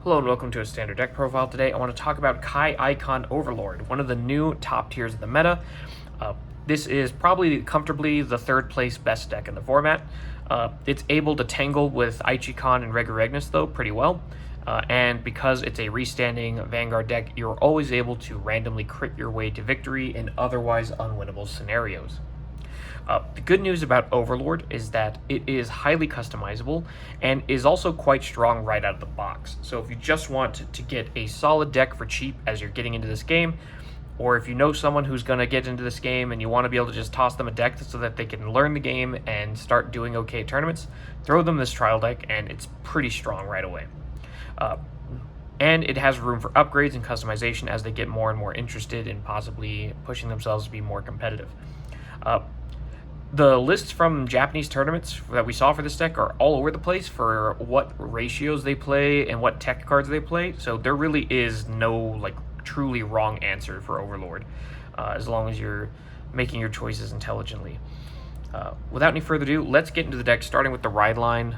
Hello and welcome to a standard deck profile. Today I want to talk about Kai Icon Overlord, one of the new top tiers of the meta. This is probably comfortably the third place best deck in the format. It's able to tangle with Ichikon and Regiregnus though pretty well. And because it's a restanding Vanguard deck, you're always able to randomly crit your way to victory in otherwise unwinnable scenarios. The good news about Overlord is that it is highly customizable and is also quite strong right out of the box. So if you just want to get a solid deck for cheap as you're getting into this game, or if you know someone who's going to get into this game and you want to be able to just toss them a deck so that they can learn the game and start doing okay at tournaments, throw them this trial deck and it's pretty strong right away. And it has room for upgrades and customization as they get more and more interested in possibly pushing themselves to be more competitive. The lists from Japanese tournaments that we saw for this deck are all over the place for what ratios they play and what tech cards they play, so there really is no truly wrong answer for Overlord, as long as you're making your choices intelligently. Without any further ado, let's get into the deck, starting with the ride line.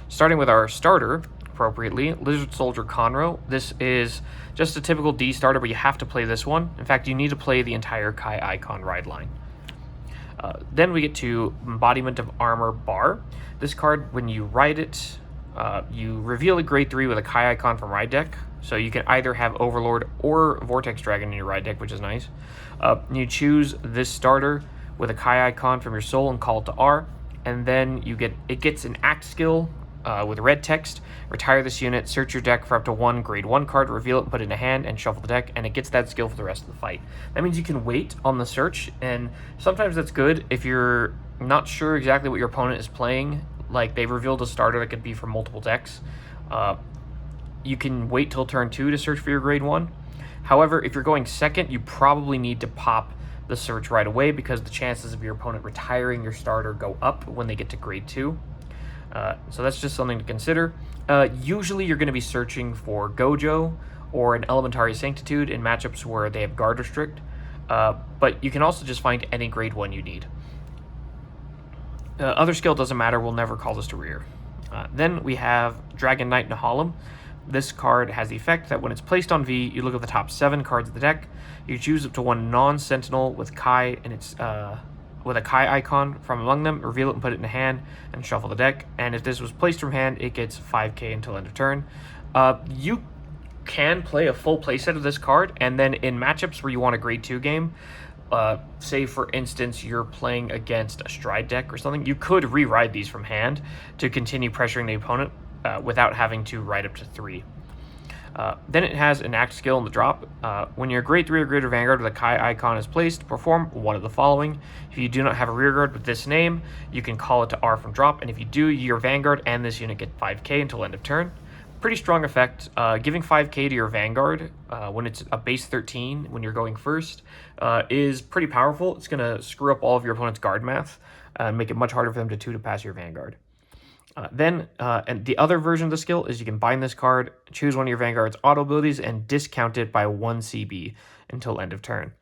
Starting with our starter, appropriately, Lizard Soldier Conroe. This is just a typical D starter, but you have to play this one. In fact, you need to play the entire Kai Icon ride line. Then we get to Embodiment of Armor Bar. This card, when you ride it, you reveal a grade 3 with a Kai Icon from ride deck. So you can either have Overlord or Vortex Dragon in your ride deck, which is nice. You choose this starter with a Kai Icon from your soul and call it to R. And then it gets an act skill with red text. Retire this unit, search your deck for up to one grade 1 card, reveal it, put it in a hand, and shuffle the deck, and it gets that skill for the rest of the fight. That means you can wait on the search, and sometimes that's good if you're not sure exactly what your opponent is playing. Like, they've revealed a starter that could be from multiple decks. You can wait till turn 2 to search for your grade 1. However, if you're going second, you probably need to pop the search right away because the chances of your opponent retiring your starter go up when they get to grade 2. So that's just something to consider. Usually you're going to be searching for Gojo or an Elementary Sanctitude in matchups where they have guard restrict, but you can also just find any grade 1 you need. Other skill doesn't matter, we'll never call this to rear. Then we have Dragon Knight Nahalem. This card has the effect that when it's placed on V, you look at the top 7 cards of the deck, you choose up to one non-sentinel with Kai and its with a Kai icon from among them, reveal it and put it in a hand, and shuffle the deck. And if this was placed from hand, it gets 5k until end of turn. You can play a full playset of this card, and then in matchups where you want a grade 2 game, say for instance you're playing against a stride deck or something, you could re-ride these from hand to continue pressuring the opponent without having to ride up to 3. Then it has an act skill in the drop. When your grade 3 or greater Vanguard with a Kai icon is placed, perform one of the following. If you do not have a rearguard with this name, you can call it to R from drop, and if you do, your Vanguard and this unit get 5k until end of turn. Pretty strong effect. Giving 5k to your Vanguard when it's a base 13, when you're going first, is pretty powerful. It's going to screw up all of your opponent's guard math and make it much harder for them to pass your Vanguard. And the other version of the skill is you can bind this card, choose one of your Vanguard's auto abilities, and discount it by 1 CB until end of turn.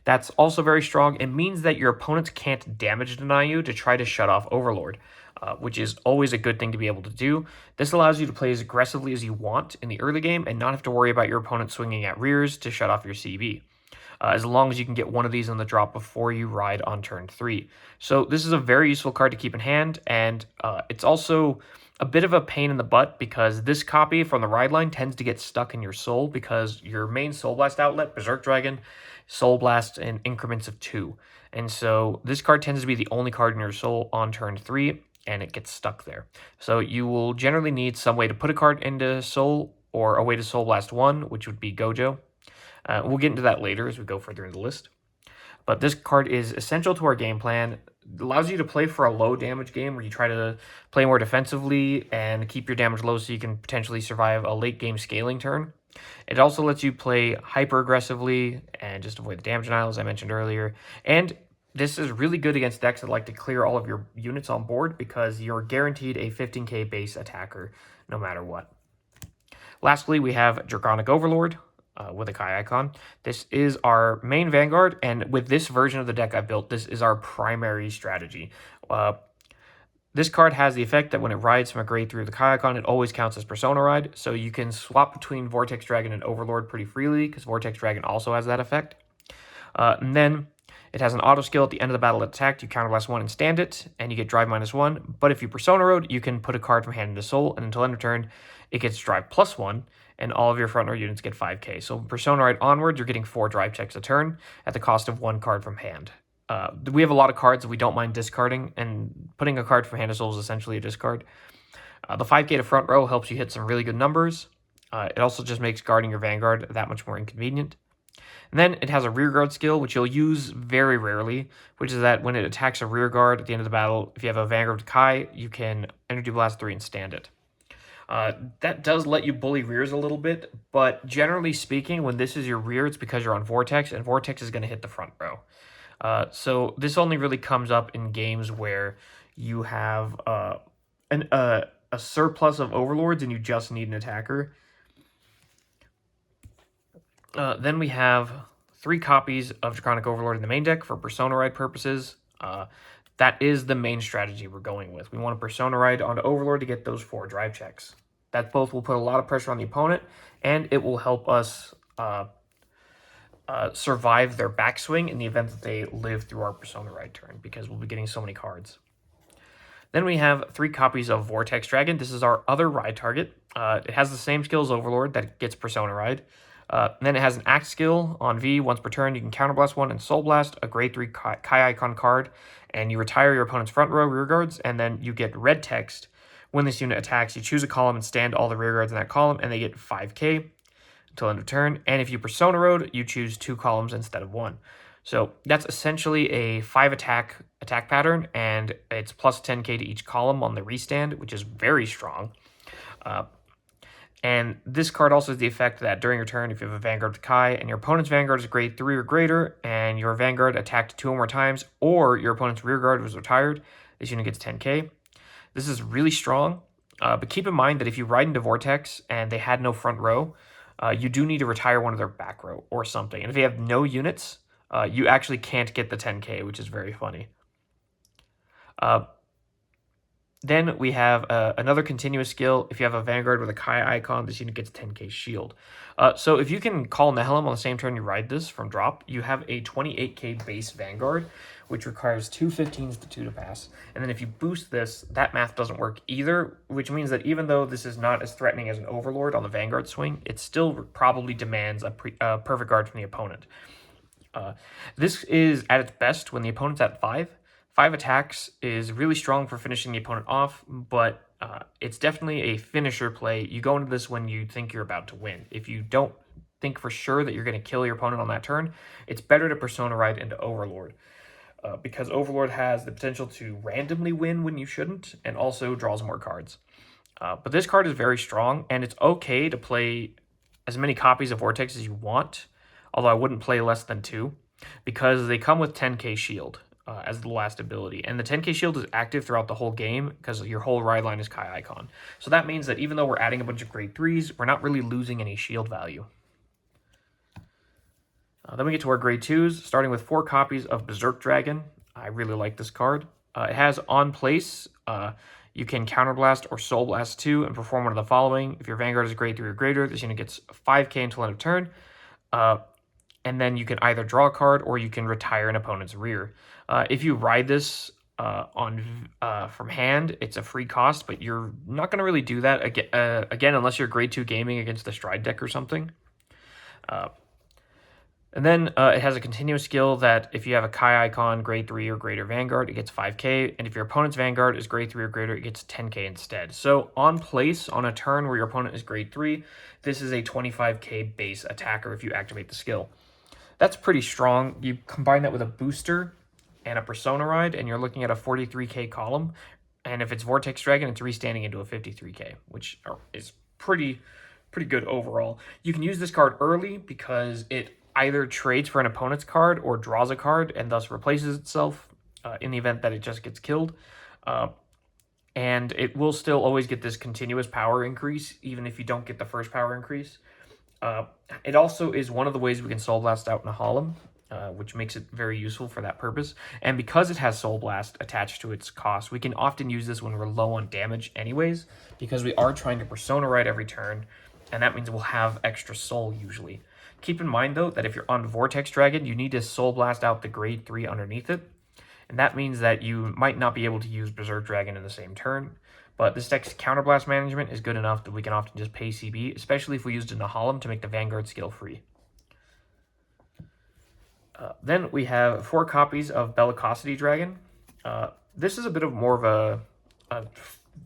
That's also very strong. It means that your opponents can't damage deny you to try to shut off Overlord, which is always a good thing to be able to do. This allows you to play as aggressively as you want in the early game and not have to worry about your opponent swinging at rears to shut off your CB. As long as you can get one of these on the drop before you ride on turn 3. So this is a very useful card to keep in hand, and it's also a bit of a pain in the butt because this copy from the ride line tends to get stuck in your soul because your main Soul Blast outlet, Berserk Dragon, Soul Blast in increments of 2. And so this card tends to be the only card in your soul on turn 3, and it gets stuck there. So you will generally need some way to put a card into soul or a way to Soul Blast 1, which would be Gojo. We'll get into that later as we go further in the list. But this card is essential to our game plan. It allows you to play for a low damage game where you try to play more defensively and keep your damage low so you can potentially survive a late game scaling turn. It also lets you play hyper aggressively and just avoid the damage denial, as I mentioned earlier. And this is really good against decks that like to clear all of your units on board because you're guaranteed a 15k base attacker no matter what. Lastly, we have Draconic Overlord. With a Kai icon. This is our main Vanguard, and with this version of the deck I built, this is our primary strategy. This card has the effect that when it rides from a grade 3 of the Kai icon, it always counts as Persona Ride, so you can swap between Vortex Dragon and Overlord pretty freely, because Vortex Dragon also has that effect. And then it has an auto skill at the end of the battle it attacked, you counterblast 1 and stand it, and you get Drive -1. But if you Persona Road, you can put a card from hand into soul, and until end of turn, it gets Drive +1, and all of your front row units get 5k. So Persona Ride onwards, you're getting 4 drive checks a turn at the cost of 1 card from hand. We have a lot of cards that we don't mind discarding, and putting a card from hand to soul is essentially a discard. The 5k to front row helps you hit some really good numbers. It also just makes guarding your Vanguard that much more inconvenient. And then it has a rear guard skill, which you'll use very rarely, which is that when it attacks a rear guard at the end of the battle, if you have a Vanguard Kai, you can Energy Blast 3 and stand it. That does let you bully rears a little bit, but generally speaking, when this is your rear, it's because you're on Vortex, and Vortex is going to hit the front row. So this only really comes up in games where you have a surplus of Overlords and you just need an attacker. Then we have 3 copies of Draconic Overlord in the main deck for Persona Ride purposes. That is the main strategy we're going with. We want to Persona Ride onto Overlord to get those 4 drive checks. That both will put a lot of pressure on the opponent, and it will help us survive their backswing in the event that they live through our Persona Ride turn, because we'll be getting so many cards. Then we have 3 copies of Vortex Dragon. This is our other ride target. It has the same skill as Overlord that gets Persona Ride. Then it has an Act skill on V. Once per turn, you can Counterblast 1 and Soul Blast, a grade 3 Kai icon card, and you retire your opponent's front row rear guards, and then you get red text. When this unit attacks, you choose a column and stand all the rear guards in that column, and they get 5k until end of turn. And if you Persona Road, you choose 2 columns instead of 1. So that's essentially a 5 attack pattern, and it's plus 10k to each column on the restand, which is very strong. And this card also has the effect that during your turn, if you have a Vanguard with Kai and your opponent's Vanguard is grade 3 or greater, and your Vanguard attacked 2 or more times, or your opponent's rear guard was retired, this unit gets 10k. This is really strong, but keep in mind that if you ride into Vortex and they had no front row, you do need to retire one of their back row or something. And if they have no units, you actually can't get the 10k, which is very funny. Then we have another continuous skill. If you have a Vanguard with a Kai icon, this unit gets 10k shield. So if you can call Nehalem on the same turn you ride this from drop, you have a 28k base Vanguard, which requires 2 15s to 2 to pass. And then if you boost this, that math doesn't work either, which means that even though this is not as threatening as an Overlord on the Vanguard swing, it still probably demands a perfect guard from the opponent. This is at its best when the opponent's at 5. 5 attacks is really strong for finishing the opponent off, but it's definitely a finisher play. You go into this when you think you're about to win. If you don't think for sure that you're going to kill your opponent on that turn, it's better to Persona Ride into Overlord, because Overlord has the potential to randomly win when you shouldn't, and also draws more cards. But this card is very strong, and it's okay to play as many copies of Vortex as you want, although I wouldn't play less than 2, because they come with 10k shield. As the last ability. And the 10k shield is active throughout the whole game because your whole ride line is Kai icon. So that means that even though we're adding a bunch of grade 3s, we're not really losing any shield value. Then we get to our grade 2s, starting with 4 copies of Berserk Dragon. I really like this card. It has on place, you can Counterblast or Soul Blast 2 and perform one of the following. If your Vanguard is grade 3 or greater, this unit gets 5k until end of turn. And then you can either draw a card or you can retire an opponent's rear. If you ride this from hand, it's a free cost, but you're not going to really do that again unless you're grade 2 gaming against the Stride deck or something. And then it has a continuous skill that if you have a Kai icon, grade 3 or greater Vanguard, it gets 5k. And if your opponent's Vanguard is grade 3 or greater, it gets 10k instead. So on place, on a turn where your opponent is grade 3, this is a 25k base attacker if you activate the skill. That's pretty strong. You combine that with a booster and a Persona Ride, and you're looking at a 43k column. And if it's Vortex Dragon, it's restanding into a 53k, which is pretty good overall. You can use this card early because it either trades for an opponent's card or draws a card and thus replaces itself in the event that it just gets killed. And it will still always get this continuous power increase, even if you don't get the first power increase. It also is one of the ways we can Soul Blast out Nehalem. which makes it very useful for that purpose. And because it has Soul Blast attached to its cost, we can often use this when we're low on damage anyways, because we are trying to Persona Ride every turn, and that means we'll have extra soul usually. Keep in mind, though, that if you're on Vortex Dragon, you need to Soul Blast out the grade 3 underneath it, and that means that you might not be able to use Berserk Dragon in the same turn. But this deck's Counterblast management is good enough that we can often just pay CB, especially if we used a Nahalem to make the Vanguard skill free. Then we have 4 copies of Bellicosity Dragon. This is a bit of more of a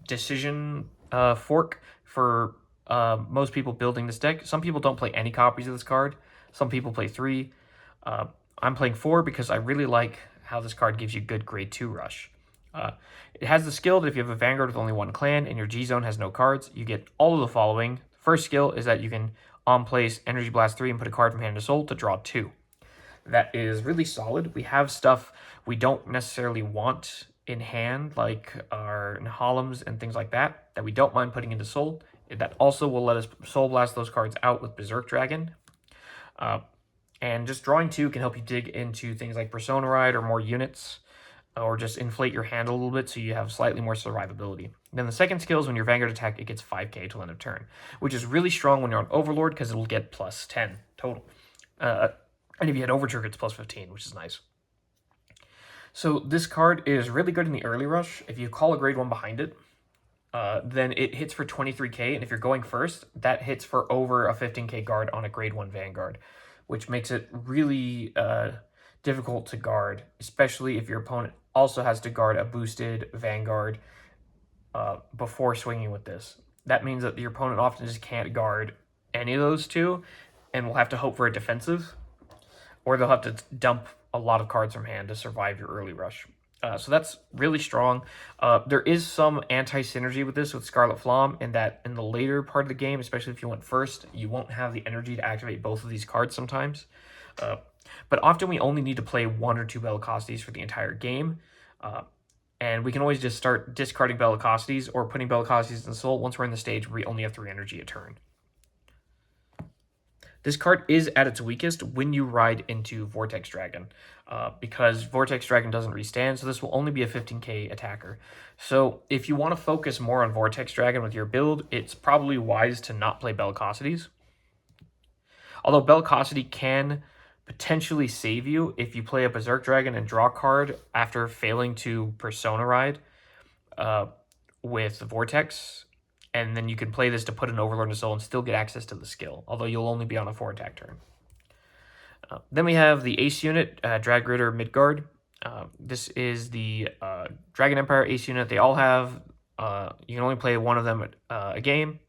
decision fork for most people building this deck. Some people don't play any copies of this card. Some people play 3. I'm playing 4 because I really like how this card gives you good grade 2 rush. It has the skill that if you have a Vanguard with only 1 clan and your G-Zone has no cards, you get all of the following. First skill is that you can on-place Energy Blast 3 and put a card from hand to soul to draw 2. That is really solid. We have stuff we don't necessarily want in hand, like our Nahalems and things like that we don't mind putting into soul. That also will let us Soul Blast those cards out with Berserk Dragon. And just drawing 2 can help you dig into things like Persona Ride or more units, or just inflate your hand a little bit so you have slightly more survivability. Then the second skill is when your Vanguard attack, it gets 5k till end of turn, which is really strong when you're on Overlord because it'll get plus 10 total. And if you had Overture, it's plus 15, which is nice. So this card is really good in the early rush. If you call a grade 1 behind it, then it hits for 23k, and if you're going first, that hits for over a 15k guard on a grade 1 Vanguard, which makes it really difficult to guard, especially if your opponent also has to guard a boosted Vanguard before swinging with this. That means that your opponent often just can't guard any of those 2, and will have to hope for a defensive, or they'll have to dump a lot of cards from hand to survive your early rush. So that's really strong. There is some anti-synergy with this with Scarlet Flamme, in that in the later part of the game, especially if you went first, you won't have the energy to activate both of these cards sometimes. But often we only need to play 1 or 2 Bellicosities for the entire game. And we can always just start discarding Bellicosities or putting Bellicosities in Soul once we're in the stage where we only have 3 energy a turn. This card is at its weakest when you ride into Vortex Dragon, because Vortex Dragon doesn't restand, so this will only be a 15k attacker. So if you want to focus more on Vortex Dragon with your build, it's probably wise to not play Bellicosities. Although Bellicosity can potentially save you if you play a Berserk Dragon and draw a card after failing to Persona Ride with Vortex, and then you can play this to put an Overlord into Soul and still get access to the skill, although you'll only be on a 4 attack turn. Then we have the Ace unit, Drag Ritter Midgard. This is the Dragon Empire Ace unit. They all have, you can only play 1 of them a game,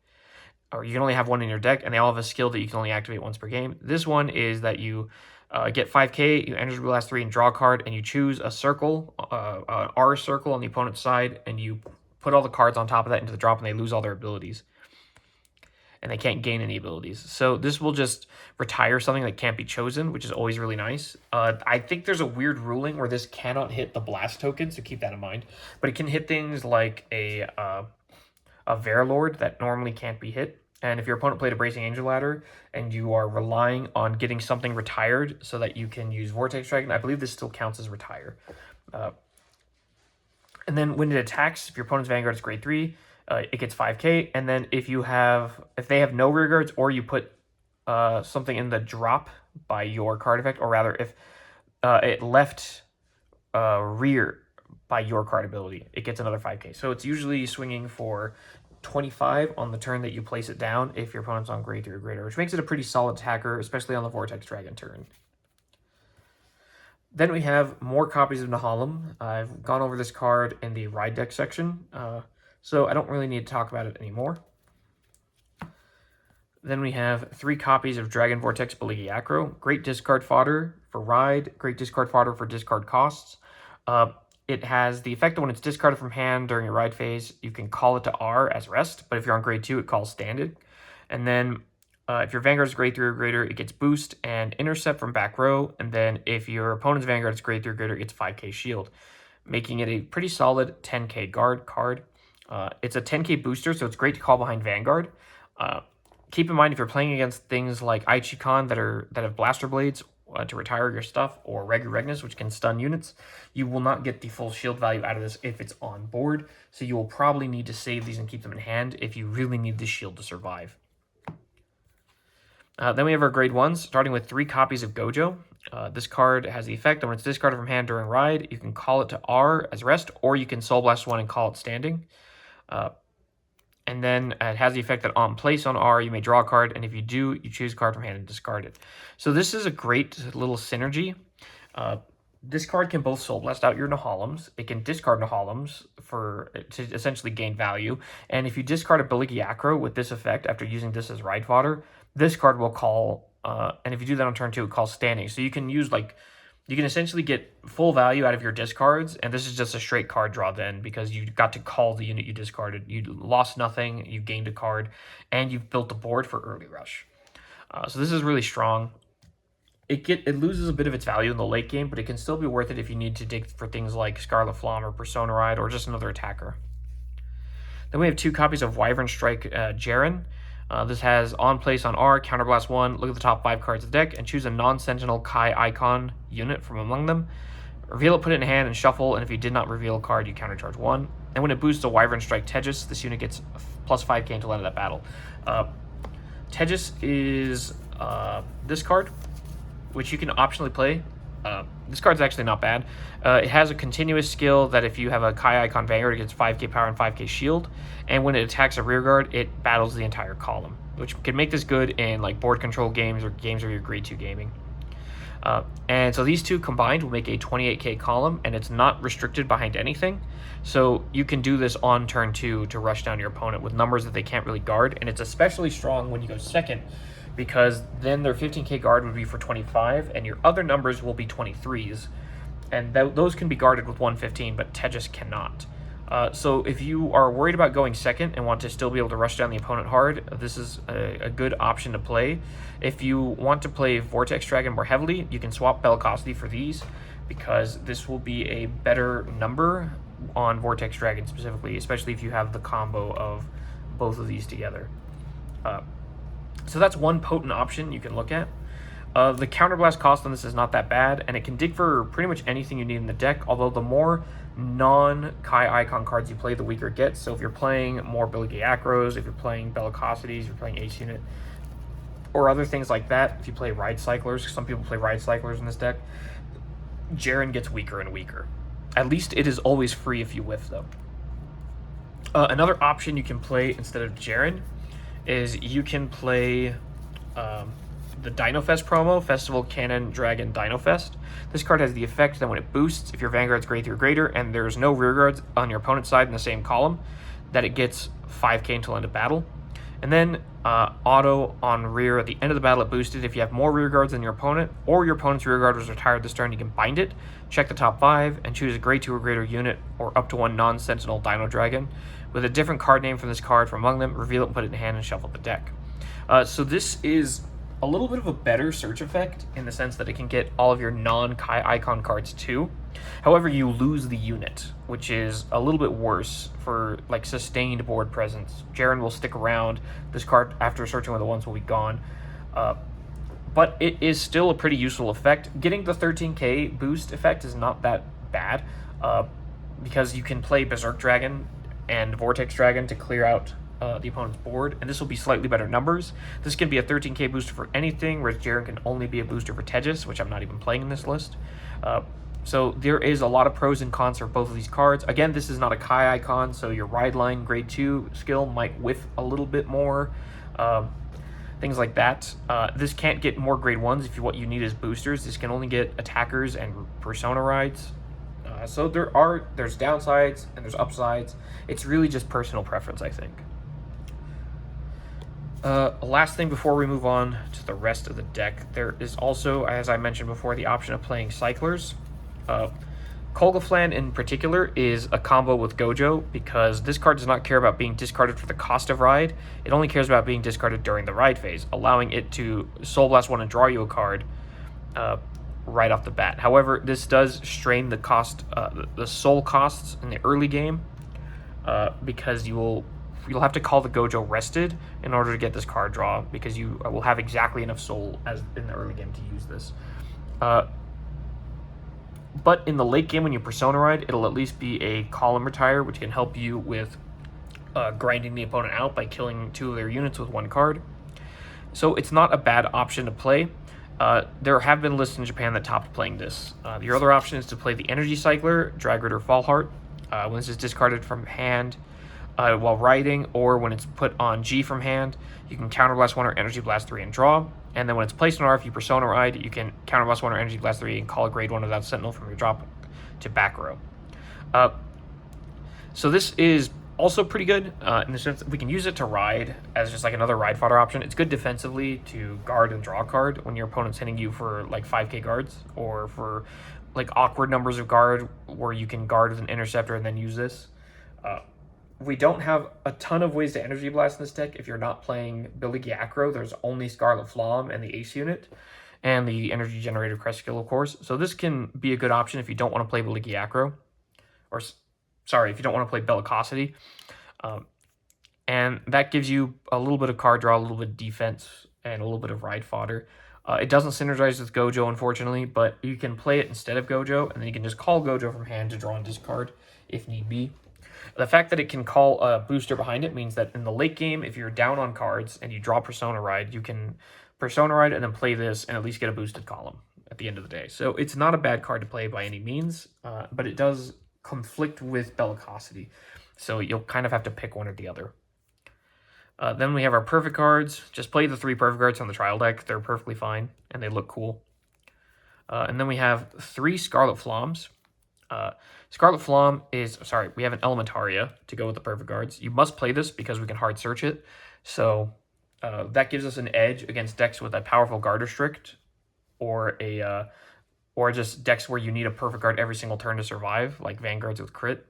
or you can only have 1 in your deck, and they all have a skill that you can only activate once per game. This one is that you get 5k, you Energy Blast 3 and draw a card, and you choose a circle, an R circle on the opponent's side, and you put all the cards on top of that into the drop, and they lose all their abilities. And they can't gain any abilities. So this will just retire something that can't be chosen, which is always really nice. I think there's a weird ruling where this cannot hit the blast token, so keep that in mind. But it can hit things like a Overlord that normally can't be hit. And if your opponent played a Bracing Angel Ladder and you are relying on getting something retired so that you can use Vortex Dragon, I believe this still counts as retire. And then when it attacks, if your opponent's Vanguard is grade 3, it gets 5k. And then if they have no rear guards, or you put something in the drop by your card effect, or rather if it left rear by your card ability, it gets another 5k. So it's usually swinging for 25 on the turn that you place it down if your opponent's on grade 3 or greater, which makes it a pretty solid attacker, especially on the Vortex Dragon turn. Then we have more copies of Nahalem. I've gone over this card in the Ride deck section, so I don't really need to talk about it anymore. Then we have 3 copies of Dragon Vortex Beligiacro. Great discard fodder for Ride, great discard fodder for discard costs. It has the effect that when it's discarded from hand during your Ride phase, you can call it to R as rest, but if you're on grade 2, it calls standard. And then if your Vanguard is grade 3 or greater, it gets boost and intercept from back row. And then if your opponent's Vanguard is grade 3 or greater, it's 5k shield, making it a pretty solid 10k guard card. It's a 10k booster, so it's great to call behind Vanguard. Keep in mind, if you're playing against things like Aichi-Kan that have Blaster Blades, to retire your stuff, or Regnus, which can stun units, you will not get the full shield value out of this if it's on board, so you will probably need to save these and keep them in hand if you really need this shield to survive. Then we have our grade 1s, starting with 3 copies of Gojo. This card has the effect that when it's discarded from hand during ride, you can call it to R as rest, or you can Soul Blast 1 and call it standing. And then it has the effect that on place on R, you may draw a card, and if you do, you choose a card from hand and discard it. So this is a great little synergy. This card can both Soul Blast out your Nahalims. It can discard Nahalims to essentially gain value. And if you discard a Biligiacro with this effect after using this as ride fodder, this card will call, and if you do that on turn 2, it calls standing. So you can use, like, you can essentially get full value out of your discards, and this is just a straight card draw then, because you got to call the unit you discarded. You lost nothing, you gained a card, and you've built the board for early rush. So this is really strong. It loses a bit of its value in the late game, but it can still be worth it if you need to dig for things like Scarlet Flom or Persona Ride or just another attacker. Then we have 2 copies of Wyvern Strike Jaren. This has on place on R, counterblast 1, look at the top 5 cards of the deck, and choose a non-sentinel Kai icon unit from among them. Reveal it, put it in hand, and shuffle, and if you did not reveal a card, you countercharge 1. And when it boosts a Wyvern Strike Tejas, this unit gets plus 5k until end of that battle. Tejas is this card, which you can optionally play. This card's actually not bad. It has a continuous skill that if you have a Kai Icon Vanguard, it gets 5k power and 5k shield. And when it attacks a rearguard, it battles the entire column, which can make this good in like board control games or games where you're grade 2 gaming. And so these 2 combined will make a 28k column, and it's not restricted behind anything. So you can do this on turn 2 to rush down your opponent with numbers that they can't really guard. And it's especially strong when you go second, because then their 15k guard would be for 25, and your other numbers will be 23s. And those can be guarded with 115, but Tejas cannot. So if you are worried about going second and want to still be able to rush down the opponent hard, this is a good option to play. If you want to play Vortex Dragon more heavily, you can swap Bellicosity for these, because this will be a better number on Vortex Dragon specifically, especially if you have the combo of both of these together. So that's one potent option you can look at. The counterblast cost on this is not that bad, and it can dig for pretty much anything you need in the deck, although the more non-Kai Icon cards you play, the weaker it gets. So if you're playing more Biligiacros, if you're playing Bellicosities, you're playing Ace Unit, or other things like that, if you play Ride Cyclers, some people play Ride Cyclers in this deck, Jaren gets weaker and weaker. At least it is always free if you whiff, though. Another option you can play instead of Jaren is you can play the Dino Fest promo, Festival Cannon Dragon Dino Fest. This card has the effect that when it boosts, if your Vanguard's grade 3 or greater, and there's no rear guards on your opponent's side in the same column, that it gets 5k until end of battle. And then auto on rear at the end of the battle, it boosted. If you have more rear guards than your opponent, or your opponent's rear guard was retired this turn, you can bind it, check the top 5, and choose a grade 2 or greater unit, or up to 1 non-sentinel Dino Dragon, with a different card name from this card from among them, reveal it and put it in hand and shuffle the deck. So this is a little bit of a better search effect in the sense that it can get all of your non-Kai Icon cards too. However, you lose the unit, which is a little bit worse for like sustained board presence. Jaren will stick around. This card, after searching with the ones, will be gone. But it is still a pretty useful effect. Getting the 13k boost effect is not that bad, because you can play Berserk Dragon and Vortex Dragon to clear out the opponent's board, and this will be slightly better numbers. This can be a 13k booster for anything, whereas Jaren can only be a booster for Tejas, which I'm not even playing in this list. So there is a lot of pros and cons for both of these cards. Again, this is not a Kai Icon, so your Ride Line grade 2 skill might whiff a little bit more. Things like that. This can't get more grade 1s if what you need is boosters. This can only get attackers and Persona Rides. So there's downsides and there's upsides. It's really just personal preference, I think. Last thing before we move on to the rest of the deck, there is also, as I mentioned before, the option of playing Cyclers. Kolgaflan in particular is a combo with Gojo, because this card does not care about being discarded for the cost of ride. It only cares about being discarded during the ride phase, allowing it to Soul Blast 1 and draw you a card right off the bat. However, this does strain the cost, the soul costs in the early game, because you'll have to call the Gojo rested in order to get this card draw, because you will have exactly enough soul as in the early game to use this. But in the late game when you Persona Ride, it'll at least be a column retire, which can help you with grinding the opponent out by killing 2 of their units with 1 card. So it's not a bad option to play. There have been lists in Japan that topped playing this. Your other option is to play the Energy Cycler, Dragrid or Fallheart. When this is discarded from hand while riding, or when it's put on G from hand, you can Counterblast 1 or Energy Blast 3 and draw. And then when it's placed on R, if you Persona Ride, you can Counterblast 1 or Energy Blast 3 and call a grade 1 without Sentinel from your drop to back row. So this is also pretty good in the sense that we can use it to ride as just like another ride fodder option. It's good defensively to guard and draw a card when your opponent's hitting you for like 5k guards, or for like awkward numbers of guard where you can guard with an interceptor and then use this. We don't have a ton of ways to Energy Blast in this deck. If you're not playing Billy Gyakro, there's only Scarlet Flom and the Ace unit, and the Energy Generator Crest skill, of course. So this can be a good option if you don't want to play Billy Gyakro, or sorry, if you don't want to play Bellicosity. And that gives you a little bit of card draw, a little bit of defense, and a little bit of ride fodder. It doesn't synergize with Gojo, unfortunately, but you can play it instead of Gojo, and then you can just call Gojo from hand to draw and discard if need be. The fact that it can call a booster behind it means that in the late game, if you're down on cards and you draw Persona Ride, you can Persona Ride and then play this and at least get a boosted column at the end of the day. So it's not a bad card to play by any means, but it does conflict with Bellicosity. So you'll kind of have to pick one or the other. Then we have our perfect cards. Just play the 3 perfect cards on the trial deck. They're perfectly fine, and they look cool. And then we have 3 Scarlet Floms. Scarlet Flom is, sorry, we have an Elementaria to go with the perfect cards. You must play this because we can hard search it. So that gives us an edge against decks with a powerful guard restrict, or just decks where you need a perfect card every single turn to survive, like Vanguards with crit.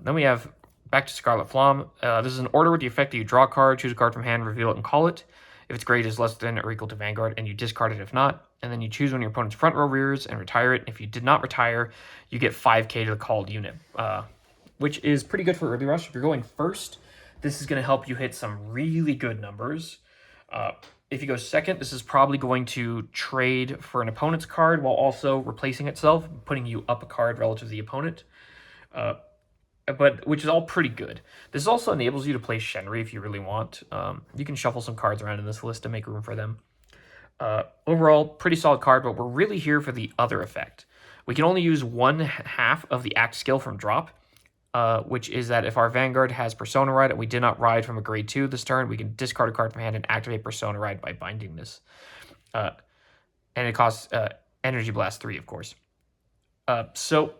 Then we have back to Scarlet Flom. This is an order with the effect that you draw a card, choose a card from hand, reveal it, and call it. If its grade is less than or equal to Vanguard, and you discard it if not. And then you choose when your opponent's front row rears and retire it. If you did not retire, you get 5k to the called unit, which is pretty good for early rush. If you're going first, this is going to help you hit some really good numbers. If you go second, this is probably going to trade for an opponent's card while also replacing itself, putting you up a card relative to the opponent. But which is all pretty good. This also enables you to play Shenri if you really want. You can shuffle some cards around in this list to make room for them. Overall, pretty solid card, but we're really here for the other effect. We can only use 1/2 of the act skill from drop, which is that if our Vanguard has Persona Ride and we did not ride from a grade 2 this turn, we can discard a card from hand and activate Persona Ride by binding this. And it costs Energy Blast 3, of course. So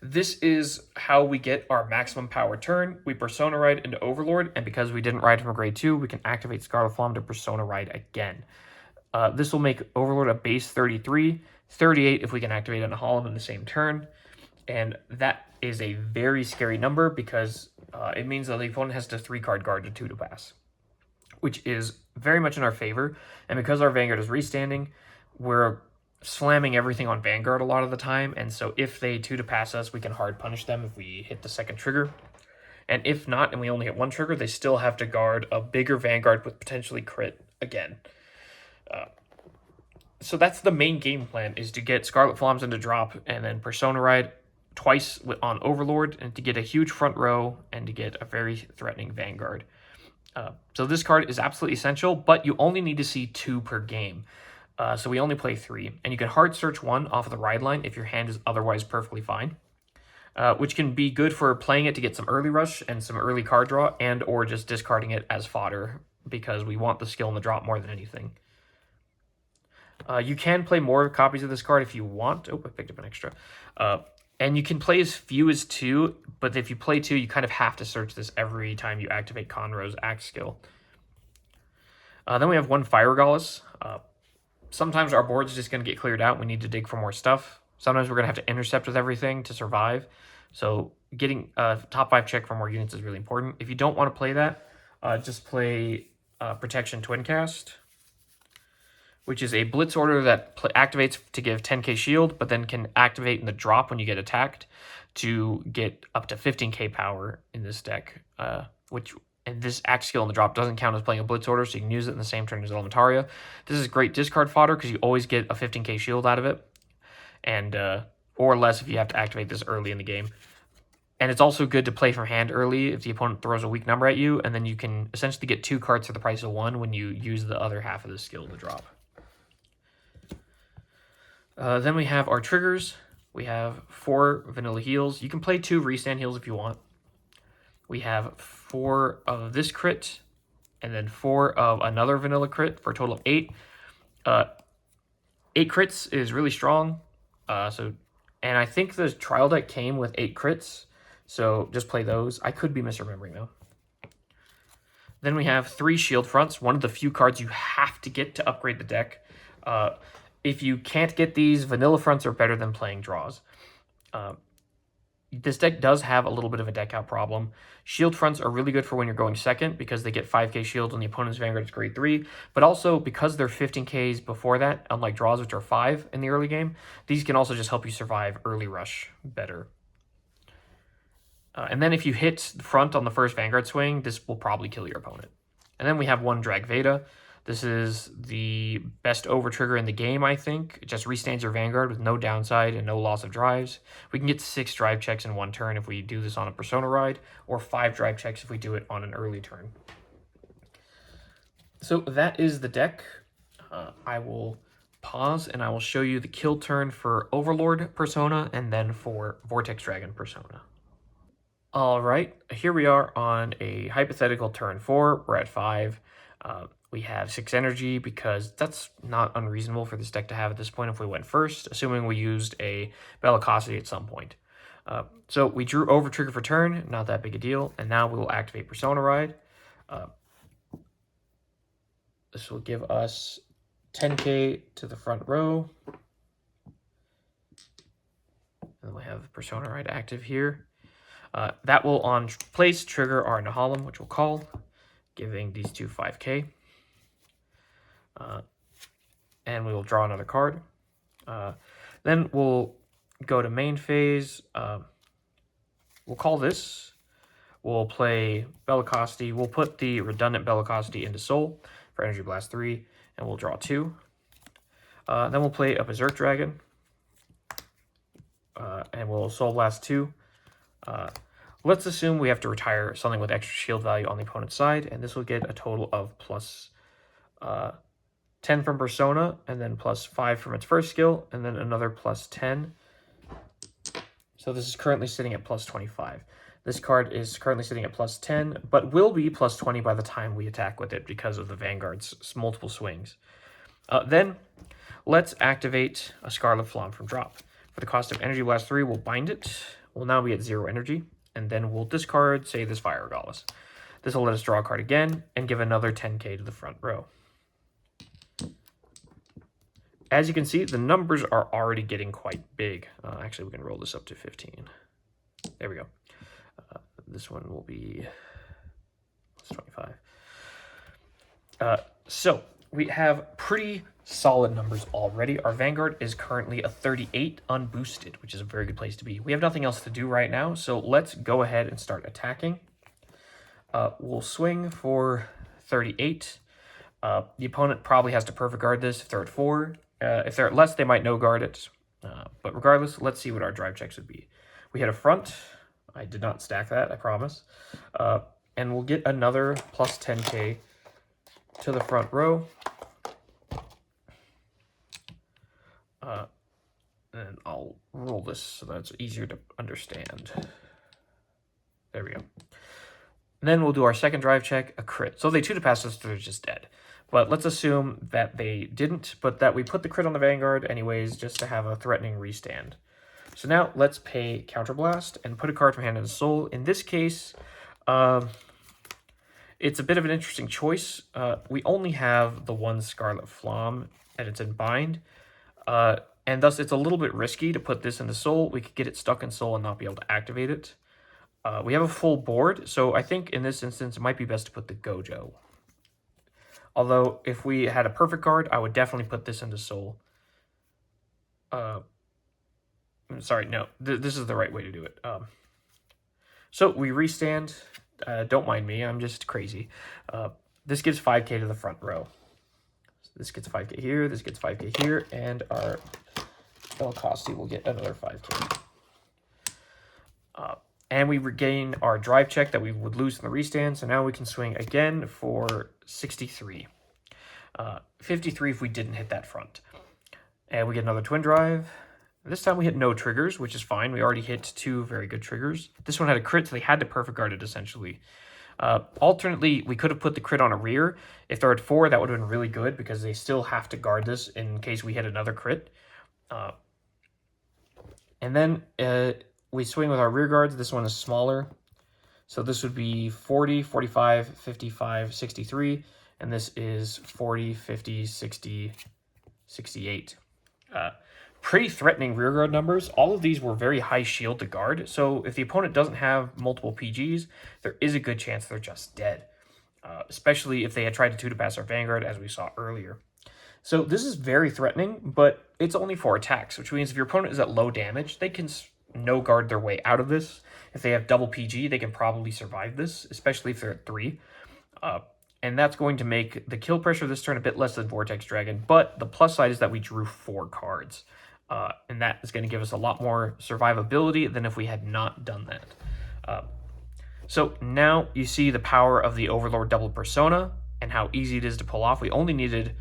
this is how we get our maximum power turn. We Persona Ride into Overlord, and because we didn't ride from a grade 2, we can activate Scarlet Flom to Persona Ride again. This will make Overlord a base 33, 38 if we can activate it on Holland in the same turn. And that is a very scary number because it means that the opponent has to 3-card guard to 2 to pass, which is very much in our favor. And because our Vanguard is restanding, we're slamming everything on Vanguard a lot of the time, and so if they 2 to pass us, we can hard punish them if we hit the second trigger. And if not, and we only hit 1 trigger, they still have to guard a bigger Vanguard with potentially crit again. So that's the main game plan, is to get Scarlet Floms into drop and then Persona Ride twice on Overlord, and to get a huge front row and to get a very threatening Vanguard. So this card is absolutely essential, but you only need to see 2 per game. So we only play 3, and you can hard search 1 off of the ride line if your hand is otherwise perfectly fine, which can be good for playing it to get some early rush and some early card draw, and or just discarding it as fodder because we want the skill in the drop more than anything. You can play more copies of this card if you want. Oh, I picked up an extra. And you can play as few as 2, but if you play 2, you kind of have to search this every time you activate Conroe's Axe skill. Then we have 1 Fire Regalis. Sometimes our board's just going to get cleared out. We need to dig for more stuff. Sometimes we're going to have to intercept with everything to survive. So getting a top 5 check for more units is really important. If you don't want to play that, just play Protection Twincast, which is a blitz order that activates to give 10k shield, but then can activate in the drop when you get attacked to get up to 15k power in this deck. and this axe skill in the drop doesn't count as playing a Blitz order, so you can use it in the same turn as Elementaria. This is great discard fodder because you always get a 15k shield out of it, and or less if you have to activate this early in the game. And it's also good to play from hand early if the opponent throws a weak number at you, and then you can essentially get 2 cards for the price of 1 when you use the other half of the skill to drop. Then we have our triggers. We have 4 vanilla heals. You can play 2 restand heals if you want. We have 4 of this crit, and then 4 of another vanilla crit for a total of 8. 8 crits is really strong. And I think the trial deck came with 8 crits, so just play those. I could be misremembering though. Then we have 3 shield fronts, one of the few cards you have to get to upgrade the deck. If you can't get these, vanilla fronts are better than playing draws. This deck does have a little bit of a deck out problem. Shield fronts are really good for when you're going second because they get 5k shield when the opponent's Vanguard is grade 3, but also because they're 15ks before that, unlike draws which are 5 in the early game, these can also just help you survive early rush better. And then if you hit the front on the first Vanguard swing, this will probably kill your opponent. And then we have 1 Drag Veda. This is the best over trigger in the game, I think. It just restands your Vanguard with no downside and no loss of drives. We can get 6 drive checks in 1 turn if we do this on a Persona ride, or 5 drive checks if we do it on an early turn. So that is the deck. I will pause and I will show you the kill turn for Overlord Persona and then for Vortex Dragon Persona. All right, here we are on a hypothetical turn 4. We're at 5. We have 6 energy because that's not unreasonable for this deck to have at this point if we went first, assuming we used a Bellicosity at some point. So we drew over trigger for turn, not that big a deal, and now we will activate Persona Ride. This will give us 10k to the front row. And we have Persona Ride active here. That will on place trigger our Nahalem, which we'll call, giving these two 5k. And we will draw another card. Then we'll go to main phase. We'll call this. We'll play Bellicosity. We'll put the redundant Bellicosity into Soul for Energy Blast 3, and we'll draw 2. Then we'll play a Berserk Dragon, and we'll Soul Blast 2. Let's assume we have to retire something with extra shield value on the opponent's side, and this will get a total of plus 10 from Persona, and then plus 5 from its first skill, and then another plus 10. So this is currently sitting at plus 25. This card is currently sitting at plus 10, but will be plus 20 by the time we attack with it because of the Vanguard's multiple swings. Then let's activate a Scarlet Flamme from drop. For the cost of Energy Blast 3, we'll bind it. We'll now be at 0 energy, and then we'll discard, say, this Fire Regardless. This will let us draw a card again and give another 10k to the front row. As you can see, the numbers are already getting quite big. Actually, we can roll this up to 15. There we go. This one will be plus 25. So we have pretty solid numbers already. Our Vanguard is currently a 38 unboosted, which is a very good place to be. We have nothing else to do right now, so let's go ahead and start attacking. We'll swing for 38. The opponent probably has to perfect guard this if they're at 4. If they're at less, they might no guard it. But regardless, let's see what our drive checks would be. We hit a front. I did not stack that, I promise. And we'll get another plus 10k to the front row. And I'll roll this so that it's easier to understand. There we go. And then we'll do our second drive check, a crit. So if they 2 to pass us, they're just dead. But let's assume that they didn't, but that we put the crit on the Vanguard anyways, just to have a threatening restand. So now let's pay Counterblast and put a card from hand into Soul. In this case, it's a bit of an interesting choice. We only have the 1 Scarlet Flamme, and it's in bind. And thus it's a little bit risky to put this into Soul. We could get it stuck in Soul and not be able to activate it. We have a full board, so I think in this instance it might be best to put the Gojo. Although, if we had a perfect card, I would definitely put this into Soul. Sorry, no. This is the right way to do it. So we restand, Don't mind me, I'm just crazy. This gives 5k to the front row. So this gets 5k here, this gets 5k here, and our El Costi will get another 5k. And we regain our drive check that we would lose in the restand, so now we can swing again for 63. 53 if we didn't hit that front. And we get another twin drive. This time we hit no triggers, which is fine. We already hit 2 very good triggers. This one had a crit, so they had to perfect guard it, essentially. Alternately, we could have put the crit on a rear. If they're at 4, that would have been really good, because they still have to guard this in case we hit another crit. And then we swing with our rear guards. This one is smaller. So this would be 40, 45, 55, 63. And this is 40, 50, 60, 68. Pretty threatening rearguard numbers. All of these were very high shield to guard, so if the opponent doesn't have multiple PGs, there is a good chance they're just dead, especially if they had tried to pass our Vanguard, as we saw earlier. So this is very threatening, but it's only 4 attacks, which means if your opponent is at low damage, they can no guard their way out of this. If they have double PG, they can probably survive this, especially if they're at 3. And that's going to make the kill pressure this turn a bit less than Vortex Dragon, but the plus side is that we drew 4 cards. And that is going to give us a lot more survivability than if we had not done that. So now you see the power of the Overlord double persona and how easy it is to pull off. We only needed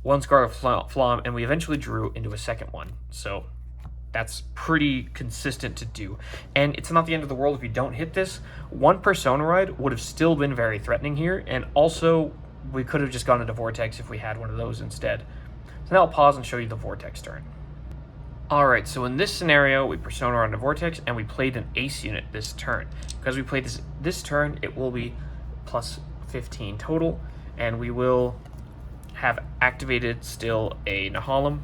1 Scarlet Flom, and we eventually drew into a second one. So that's pretty consistent to do. And it's not the end of the world if you don't hit this. 1 Persona Ride would have still been very threatening here, and also we could have just gone into Vortex if we had one of those instead. So now I'll pause and show you the Vortex turn. Alright, so in this scenario, we Persona Ride into Vortex, and we played an Ace unit this turn. Because we played this turn, it will be plus 15 total, and we will have activated still a Nahalem,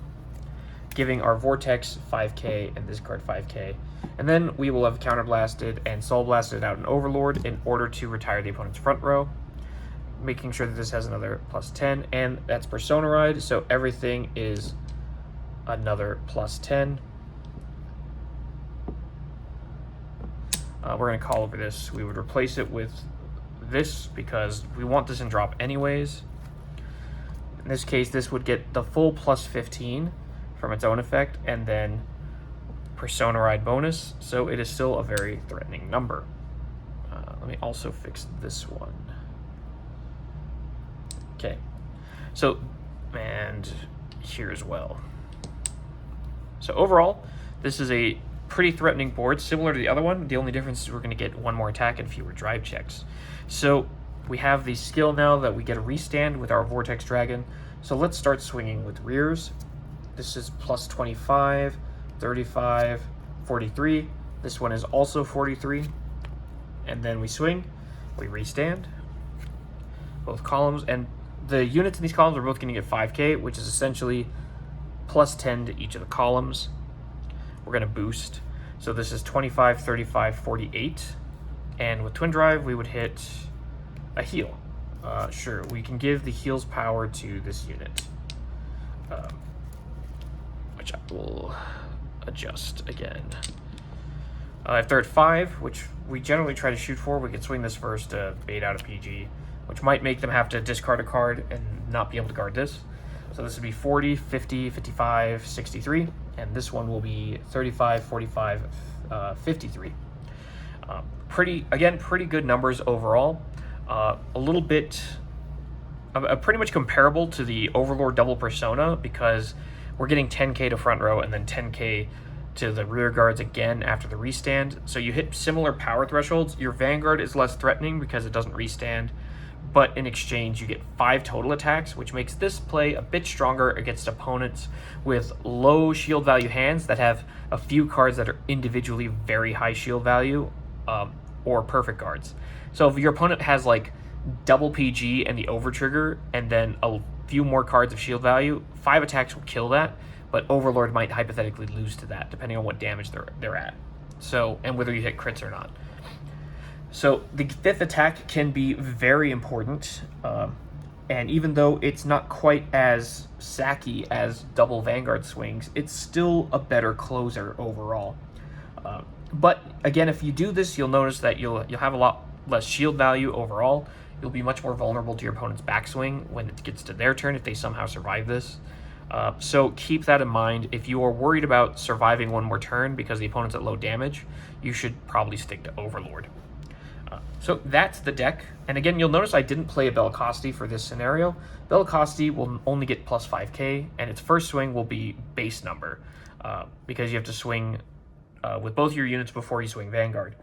giving our Vortex 5k and this card 5k. And then we will have counterblasted and soul blasted out an Overlord in order to retire the opponent's front row, making sure that this has another plus 10, and that's Persona Ride, so everything is another plus 10. We're going to call over this. We would replace it with this because we want this in drop anyways. In this case, this would get the full plus 15 from its own effect, and then Persona Ride bonus, so it is still a very threatening number. Let me also fix this one. Okay, so, and here as well. So overall, this is a pretty threatening board, similar to the other one. The only difference is we're going to get 1 more attack and fewer drive checks. So we have the skill now that we get a restand with our Vortex Dragon. So let's start swinging with rears. This is plus 25, 35, 43. This one is also 43. And then we swing, we restand both columns, and the units in these columns are both going to get 5k, which is essentially plus 10 to each of the columns. We're going to boost. So this is 25, 35, 48. And with Twin Drive, we would hit a heal. Sure, we can give the heal's power to this unit, which I will adjust again. If they're at 5, which we generally try to shoot for, we could swing this first to bait out a PG, which might make them have to discard a card and not be able to guard this. So this would be 40, 50, 55, 63, and this one will be 35, 45, 53. Pretty good numbers overall. A little bit, pretty much comparable to the Overlord double persona, because we're getting 10k to front row and then 10k to the rear guards again after the restand. So you hit similar power thresholds. Your Vanguard is less threatening because it doesn't restand, but in exchange you get 5 total attacks, which makes this play a bit stronger against opponents with low shield value hands that have a few cards that are individually very high shield value, or perfect guards. So if your opponent has like double PG and the over trigger and then a few more cards of shield value, 5 attacks will kill that, but Overlord might hypothetically lose to that depending on what damage they're at. So, and whether you hit crits or not. So the 5th attack can be very important, and even though it's not quite as sacky as double Vanguard swings, it's still a better closer overall. But again, if you do this, you'll notice that you'll have a lot less shield value overall. You'll be much more vulnerable to your opponent's backswing when it gets to their turn if they somehow survive this. So keep that in mind. If you are worried about surviving one more turn because the opponent's at low damage, you should probably stick to Overlord. So that's the deck. And again, you'll notice I didn't play a Bellicosti for this scenario. Bellicosti will only get plus 5k, and its first swing will be base number, because you have to swing with both your units before you swing Vanguard.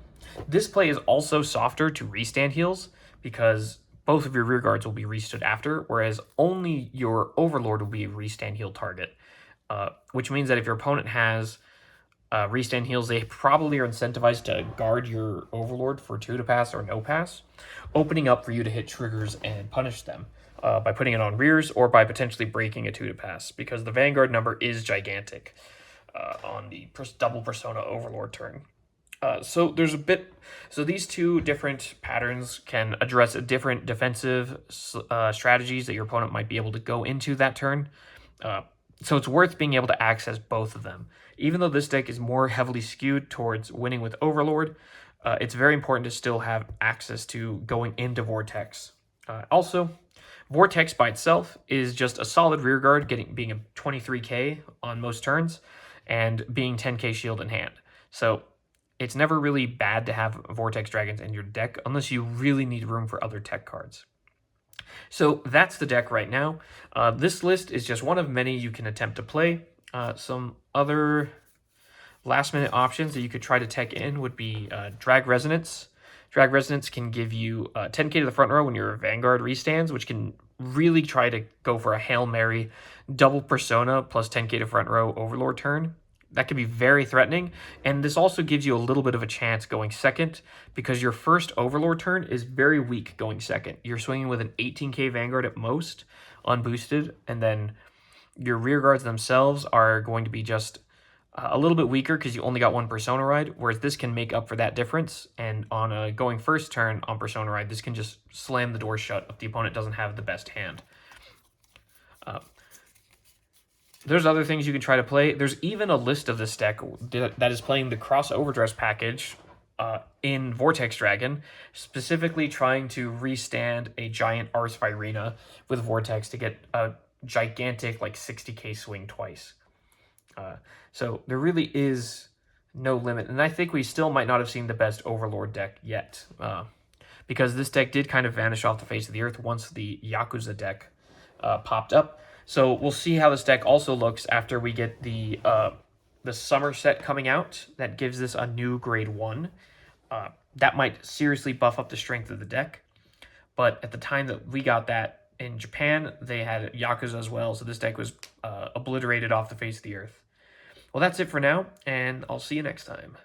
This play is also softer to restand heals, because both of your rear guards will be restood after, whereas only your Overlord will be a restand heal target, which means that if your opponent has restand heals, they probably are incentivized to guard your Overlord for 2 to pass or no pass, opening up for you to hit triggers and punish them by putting it on rears or by potentially breaking a 2 to pass, because the Vanguard number is gigantic on the double Persona Overlord turn. So these two different patterns can address different defensive strategies that your opponent might be able to go into that turn. So it's worth being able to access both of them. Even though this deck is more heavily skewed towards winning with Overlord, it's very important to still have access to going into Vortex. Also, Vortex by itself is just a solid rearguard, being a 23k on most turns, and being 10k shield in hand. So it's never really bad to have Vortex Dragons in your deck unless you really need room for other tech cards. So that's the deck right now. This list is just one of many you can attempt to play. Some other last minute options that you could try to tech in would be Drag Resonance. Drag Resonance can give you 10k to the front row when your Vanguard restands, which can really try to go for a Hail Mary double Persona plus 10k to front row Overlord turn. That can be very threatening, and this also gives you a little bit of a chance going second, because your first Overlord turn is very weak going second. You're swinging with an 18k Vanguard at most, unboosted, and then your rear guards themselves are going to be just a little bit weaker because you only got one Persona Ride, whereas this can make up for that difference, and on a going first turn on Persona Ride, this can just slam the door shut if the opponent doesn't have the best hand. There's other things you can try to play. There's even a list of this deck that is playing the Cross Overdress package in Vortex Dragon, specifically trying to restand a giant Arspirina with Vortex to get a gigantic like 60k swing twice. So there really is no limit, and I think we still might not have seen the best Overlord deck yet, because this deck did kind of vanish off the face of the earth once the Yakuza deck popped up. So we'll see how this deck also looks after we get the summer set coming out. That gives this a new grade 1. That might seriously buff up the strength of the deck. But at the time that we got that in Japan, they had Yakuza as well. So this deck was obliterated off the face of the earth. Well, that's it for now, and I'll see you next time.